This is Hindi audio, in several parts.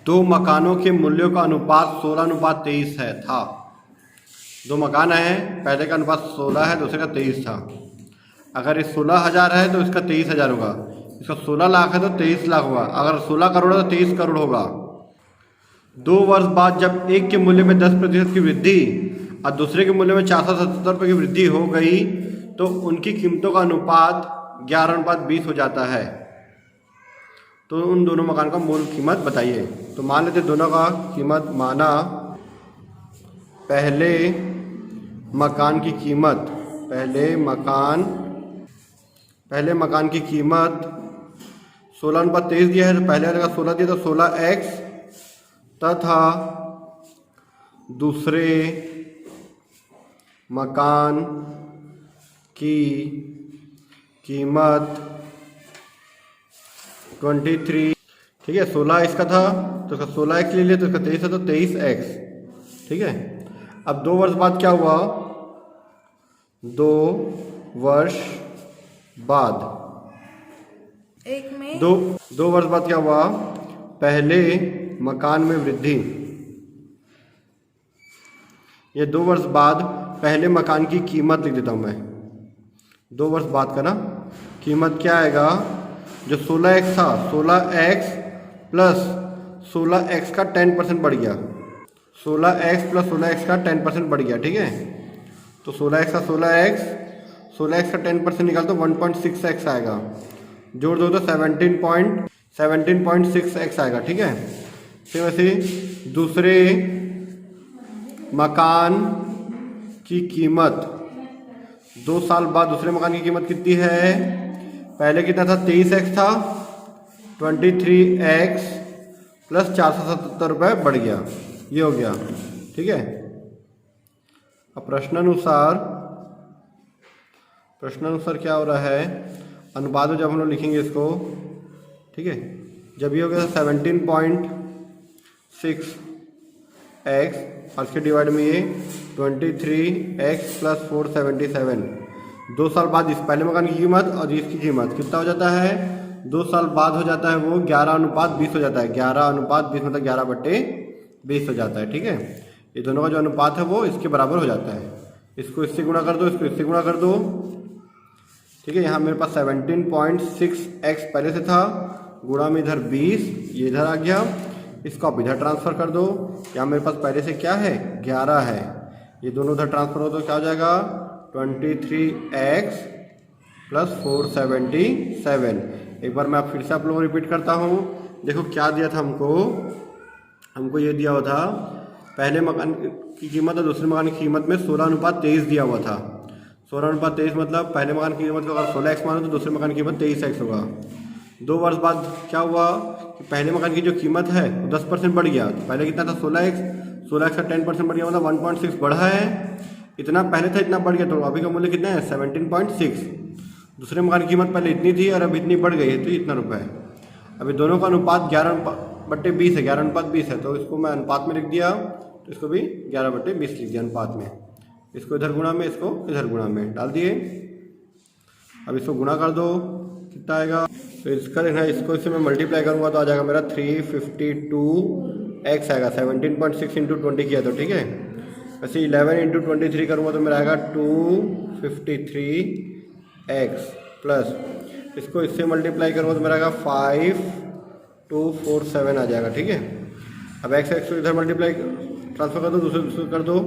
दो मकानों के मूल्यों का अनुपात 16:23 है था। दो मकान हैं, पहले का अनुपात 16 है, दूसरे का 23 था। अगर ये 16,000 है तो इसका 23,000 होगा। इसका 16 लाख है तो 23 लाख होगा। अगर 16 करोड़ है तो 23 करोड़ होगा। 2 वर्ष बाद जब एक के मूल्य में 10% की वृद्धि और दूसरे के मूल्य में 477 रुपये की वृद्धि हो गई तो उनकी कीमतों का अनुपात 11:20 हो जाता है। तो उन दोनों मकान का मूल कीमत बताइए। तो मान लेते दोनों का कीमत, माना पहले मकान की कीमत, पहले मकान की कीमत 16:23 दिया है, तो पहले वाले का 16 दिया तो 16x तथा दूसरे मकान की कीमत 23, ठीक है। 16 इसका था तो इसका 16x ले लिया तो इसका 23 है तो 23x, ठीक है। अब 2 वर्ष बाद क्या हुआ? 2 वर्ष बाद दो वर्ष बाद क्या हुआ? पहले मकान में वृद्धि। ये 2 वर्ष बाद पहले मकान की कीमत लिख देता हूँ मैं। 2 वर्ष बाद का ना कीमत क्या आएगा? जो 16x था, 16x प्लस 16x का 10% बढ़ गया। 16x प्लस 16x का 10% बढ़ गया, ठीक है। तो 16x का 16x का 10% निकाल तो 1.6x आएगा। जोड़ दो तो 17.6x आएगा, ठीक है। फिर वैसे दूसरे मकान की कीमत 2 साल बाद दूसरे मकान की कीमत कितनी है? पहले कितना था? 23x था, 23x प्लस 477 रुपये बढ़ गया। ये हो गया, ठीक है। अब प्रश्नानुसार क्या हो रहा है? अनुपात में जब हम लोग लिखेंगे इसको, ठीक है, जब ये हो गया 17.6x और इसके डिवाइड में ये 23x प्लस 477। 2 साल बाद इस पहले मकान की कीमत और इसकी कीमत कितना हो जाता है? 2 साल बाद हो जाता है वो 11:20 हो जाता है। 11:20 मतलब 11/20 हो जाता है, ठीक है। ये दोनों का जो अनुपात है वो इसके बराबर हो जाता है। इसको इससे गुणा कर दो, इसको इससे गुणा कर दो, ठीक है। यहाँ मेरे पास 17.6x पहले से था, गुणा में इधर 20, ये इधर आ गया। इसको आप इधर ट्रांसफ़र कर दो। यहाँ मेरे पास पहले से क्या है? 11 है। ये दोनों उधर ट्रांसफ़र हो तो क्या हो जाएगा? 23x plus 477। एक बार मैं फिर से आप लोगों को रिपीट करता हूँ। देखो क्या दिया था हमको ये दिया हुआ था, पहले मकान की कीमत और दूसरे मकान की कीमत में 16:23 दिया हुआ था। 16:23 मतलब पहले मकान की कीमत को अगर 16x मानो तो दूसरे मकान की कीमत 23x होगा। 2 वर्ष बाद क्या हुआ कि पहले मकान की जो कीमत है वो 10% बढ़ गया। तो पहले कितना था? 16x का 10% बढ़ गया मतलब 1.6 बढ़ा है। इतना पहले था, इतना बढ़ गया, तो अभी का मूल्य कितना है? 17.6। दूसरे मकान की कीमत पहले इतनी थी और अब इतनी बढ़ गई है तो इतना रुपये है। अभी दोनों का अनुपात 11/20 है, 11:20 है। तो इसको मैं अनुपात में लिख दिया, तो इसको भी 11/20 लिख दिया अनुपात में। इसको इधर गुणा में, इसको इधर गुणा में डाल दिए। अब इसको गुणा कर दो, कितना आएगा? तो इसका देखना, इसको इससे मैं मल्टीप्लाई करूँगा तो आ जाएगा मेरा 352x आएगा। 17.6 इंटू 20 किया तो, ठीक है। वैसे 11 इंटू 23 करूँगा तो मेरा आएगा 253x प्लस इसको इससे मल्टीप्लाई करूँगा तो मेरा आएगा 5247 आ जाएगा, ठीक है। अब x को इधर मल्टीप्लाई ट्रांसफर कर दो, दूसरे कर दो,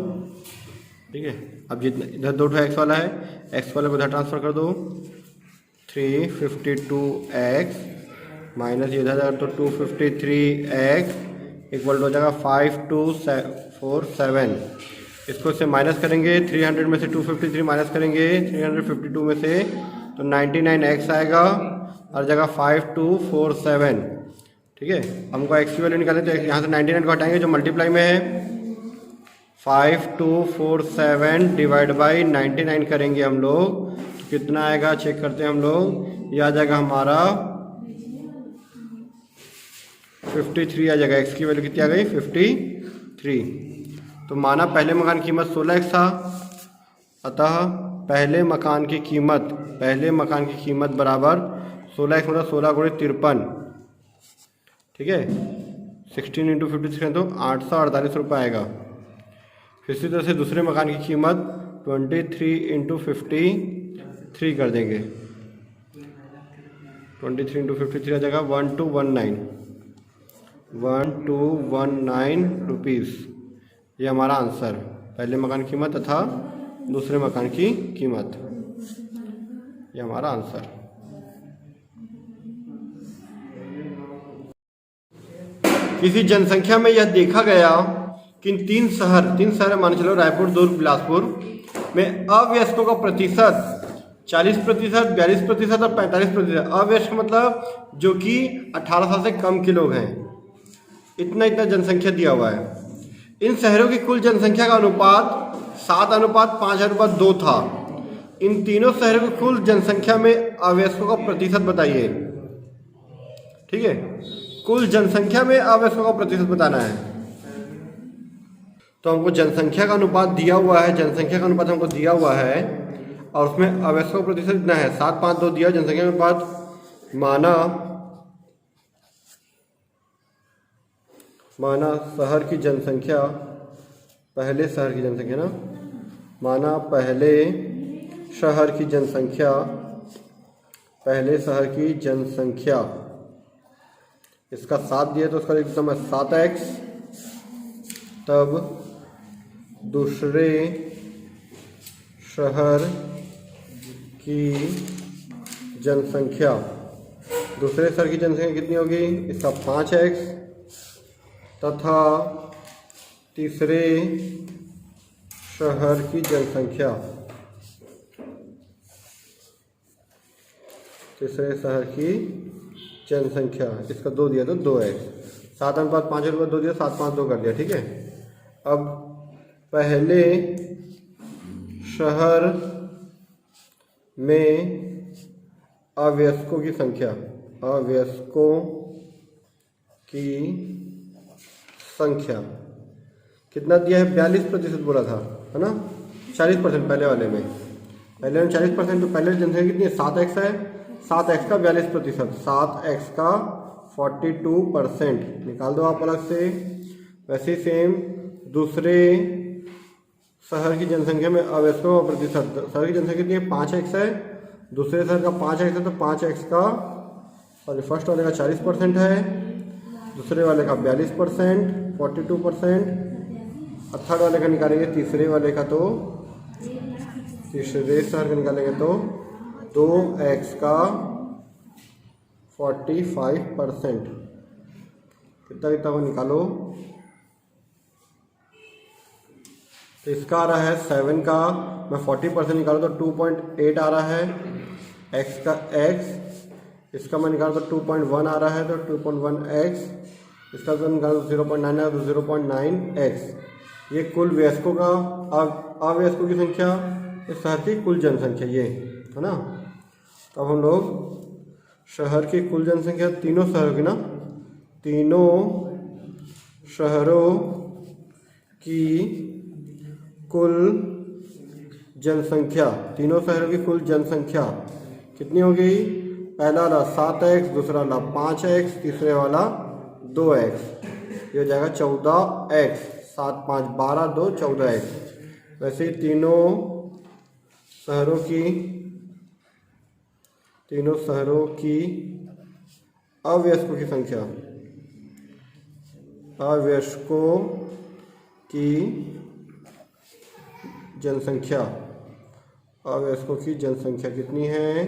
ठीक है। अब जितना इधर 2 एक्स वाला है, एक्स वाले को इधर ट्रांसफ़र कर दो। 352x माइनस ये इधर जाएगा तो 253x इक्वल टू हो जाएगा 5247। इसको इससे माइनस करेंगे, 300 में से 253 माइनस करेंगे 352 में से, तो 99x आएगा और जगह 5247, ठीक है। हमको x की वैल्यू निकालें तो यहाँ से 99 को हटाएंगे जो मल्टीप्लाई में है। 5247 डिवाइड बाई 99 करेंगे हम लोग तो कितना आएगा? चेक करते हैं हम लोग। ये आ जाएगा हमारा 53 आ जाएगा। x की वैल्यू कितनी आ गई? 53। तो माना पहले मकान की कीमत 16x था, अतः पहले मकान की कीमत बराबर 16x मतलब 16 × 53, ठीक है। 16 इंटू 53 तो 848 रुपये आएगा। फिर इसी तरह से दूसरे मकान की कीमत 23 इंटू 53 कर देंगे। 23 इंटू 53 आ जाएगा 1219 रुपीज़। ये हमारा आंसर, पहले मकान की कीमत तथा दूसरे मकान की कीमत, ये हमारा आंसर। किसी जनसंख्या में यह देखा गया कि इन तीन शहर मान चलो रायपुर, दुर्ग, बिलासपुर में अवयस्कों का प्रतिशत 40%, 42% और 45%। अवयस्क मतलब जो कि 18 साल से कम के लोग हैं। इतना जनसंख्या दिया हुआ है। इन शहरों की कुल जनसंख्या का अनुपात 7:5:2 था। इन तीनों शहरों की कुल जनसंख्या में अवयस्कों का प्रतिशत बताइए। ठीक है, कुल जनसंख्या में अवयस्कों का प्रतिशत बताना है। तो हमको जनसंख्या का अनुपात दिया हुआ है, जनसंख्या का अनुपात हमको दिया हुआ है और उसमें अवयस्कों का प्रतिशत इतना है 7:5:2 दिया। जनसंख्या का अनुपात माना शहर की जनसंख्या, पहले शहर की जनसंख्या ना, माना पहले शहर की जनसंख्या, इसका 7 दिया तो उसका लिख देता मैं 7x। तब दूसरे शहर की जनसंख्या कितनी होगी, इसका 5x, तथा तीसरे शहर की जनसंख्या, इसका 2 दिया तो 2x। 7:5:2 दिया, 7:5:2 कर दिया। ठीक है, अब पहले शहर में अवयस्कों की संख्या कितना दिया है, 42% बोला था, है ना। 40% पहले वाले में 40%, तो पहले जनसंख्या कितनी है, 7x है। 7x का 42%, 7x का 42% निकाल दो आप अलग से। वैसे ही सेम दूसरे शहर की जनसंख्या में अवयस्कों का प्रतिशत, शहर की जनसंख्या कितनी है, 5x है। दूसरे शहर का 5x है, तो 5x का, सॉरी फर्स्ट वाले का 40% है, दूसरे वाले का 42%, 42%, और थर्ड वाले का निकालेंगे, तीसरे वाले का, तो तीसरे शहर का निकालेंगे तो 2x का 45%। कितना वो निकालो, तो इसका आ रहा है 7 का, मैं 40% निकालूँ तो 2.8 आ रहा है। x का x, इसका मैं निकालूँ तो 2.1 आ रहा है, तो 2.1x, इसका तो निकालो तो 0.9 है, तो 0.9x। ये कुल वयस्कों का, अवयस्कों की संख्या, इस शहर की कुल जनसंख्या, ये है ना। तो अब हम लोग शहर की कुल जनसंख्या, तीनों शहरों की ना, तीनों शहरों की कुल जनसंख्या, कितनी होगी, पहला वाला 7x, दूसरा वाला 5x, तीसरे वाला 2x, ये हो जाएगा 14x। 7 5 12 2 14x। वैसे ही तीनों शहरों की अवयस्कों की संख्या, अवयस्कों की जनसंख्या कितनी है,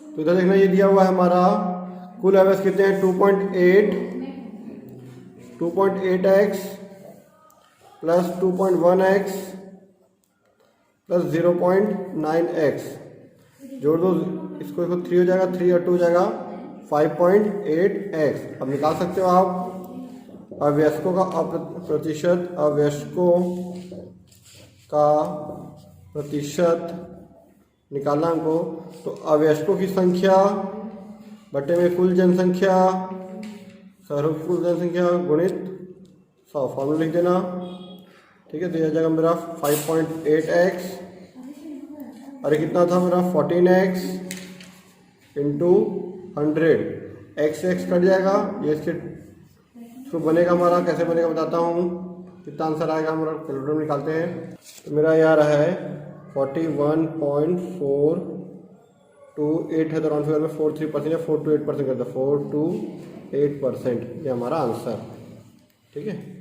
तो इधर देखना, ये दिया हुआ है हमारा कुल अवयस्क कितने हैं, 2.8x plus 2.1x plus 0.9x, जोड़ दो इसको, 3 हो जाएगा, 3 और 2 हो जाएगा 5.8x। अब निकाल सकते हो आप अवयस्कों का प्रतिशत निकालना हमको। तो अवयस्कों की संख्या बटे में कुल जनसंख्या, शहरों की कुल जनसंख्या गुणित 100, फॉर्मूला लिख देना। ठीक है, तो यह जाएगा मेरा 5.8x, और कितना था मेरा 14x इंटू 100, x कट जाएगा, ये इसके तो बनेगा हमारा, कैसे बनेगा बताता हूँ। कितना आंसर आएगा हमारा, कैलकुलेटर में निकालते हैं। तो मेरा ये आ रहा है 41.428 है, तो राउंड फिगर में 43% या 4 to 8% करता है, 4 to 8%, ये हमारा आंसर। ठीक है।